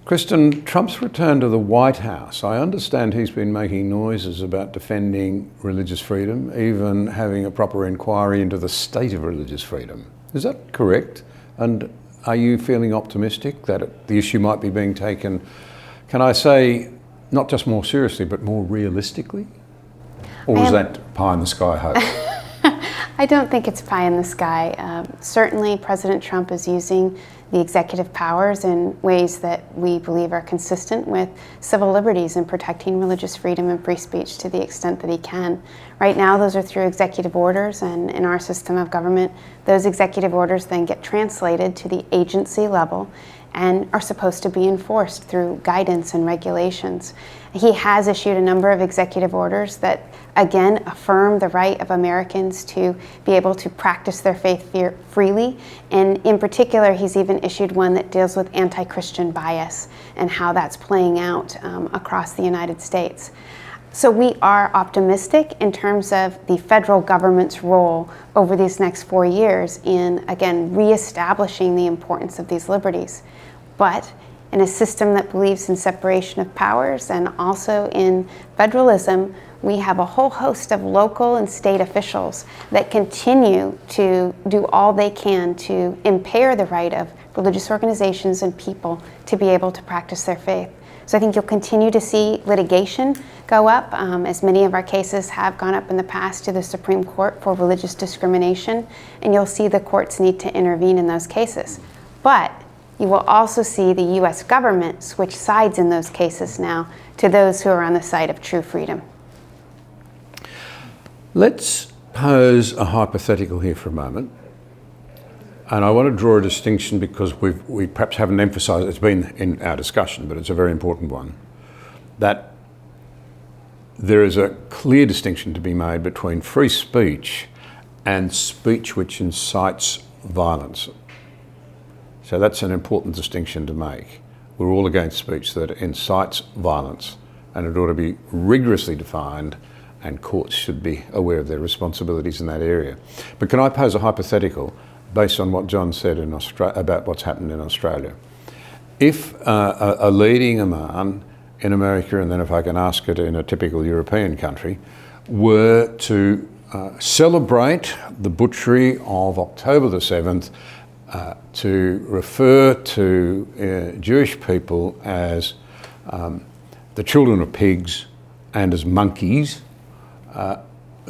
Kristen, Trump's return to the White House, I understand he's been making noises about defending religious freedom, even having a proper inquiry into the state of religious freedom. Is that correct? And are you feeling optimistic that the issue might be being taken, can I say, not just more seriously, but more realistically? Or was that pie in the sky hope? I don't think it's pie in the sky. Certainly, President Trump is using the executive powers in ways that we believe are consistent with civil liberties and protecting religious freedom and free speech to the extent that he can. Right now, those are through executive orders, and in our system of government, those executive orders then get translated to the agency level and are supposed to be enforced through guidance and regulations. He has issued a number of executive orders that, again, affirm the right of Americans to be able to practice their faith freely. And in particular, he's even issued one that deals with anti-Christian bias and how that's playing out across the United States. So we are optimistic in terms of the federal government's role over these next 4 years in, again, reestablishing the importance of these liberties. But in a system that believes in separation of powers and also in federalism, we have a whole host of local and state officials that continue to do all they can to impair the right of religious organizations and people to be able to practice their faith. So I think you'll continue to see litigation go up, as many of our cases have gone up in the past to the Supreme Court for religious discrimination, and you'll see the courts need to intervene in those cases. But you will also see the U.S. government switch sides in those cases now to those who are on the side of true freedom. Let's pose a hypothetical here for a moment. And I want to draw a distinction because we perhaps haven't emphasised, it's been in our discussion, but it's a very important one, that there is a clear distinction to be made between free speech and speech which incites violence. So that's an important distinction to make. We're all against speech that incites violence, and it ought to be rigorously defined, and courts should be aware of their responsibilities in that area. But can I pose a hypothetical based on what John said in about what's happened in Australia? If a leading imam in America, and then if I can ask it in a typical European country, were to celebrate the butchery of October the 7th, to refer to Jewish people as the children of pigs and as monkeys.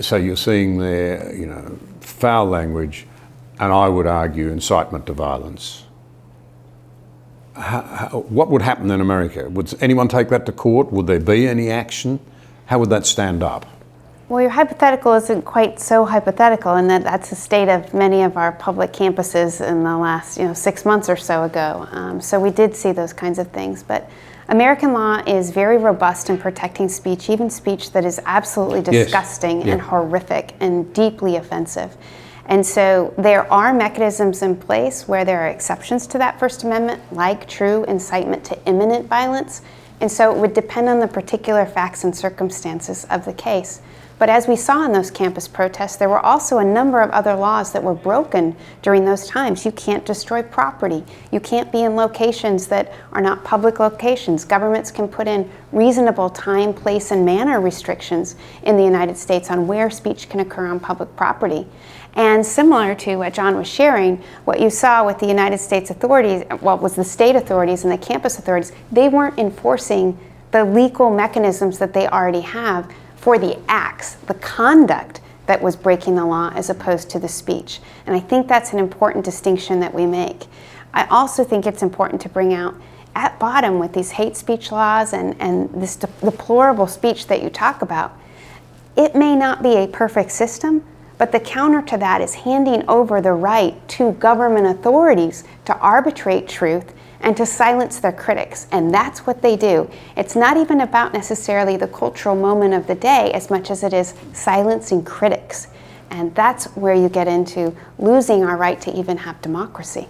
So you're seeing there, foul language, and I would argue incitement to violence. What would happen in America? Would anyone take that to court? Would there be any action? How would that stand up? Well, your hypothetical isn't quite so hypothetical in that that's the state of many of our public campuses in the last 6 months or so ago. So we did see those kinds of things. But American law is very robust in protecting speech, even speech that is absolutely disgusting and horrific and deeply offensive. And so there are mechanisms in place where there are exceptions to that First Amendment, like true incitement to imminent violence. And so it would depend on the particular facts and circumstances of the case. But as we saw in those campus protests, there were also a number of other laws that were broken during those times. You can't destroy property. You can't be in locations that are not public locations. Governments can put in reasonable time, place, and manner restrictions in the United States on where speech can occur on public property. And similar to what John was sharing, what you saw with the United States authorities, was the state authorities and the campus authorities, they weren't enforcing the legal mechanisms that they already have for the acts, the conduct that was breaking the law as opposed to the speech. And I think that's an important distinction that we make. I also think it's important to bring out at bottom with these hate speech laws and this deplorable speech that you talk about, it may not be a perfect system, but the counter to that is handing over the right to government authorities to arbitrate truth and to silence their critics. And that's what they do. It's not even about necessarily the cultural moment of the day as much as it is silencing critics. And that's where you get into losing our right to even have democracy.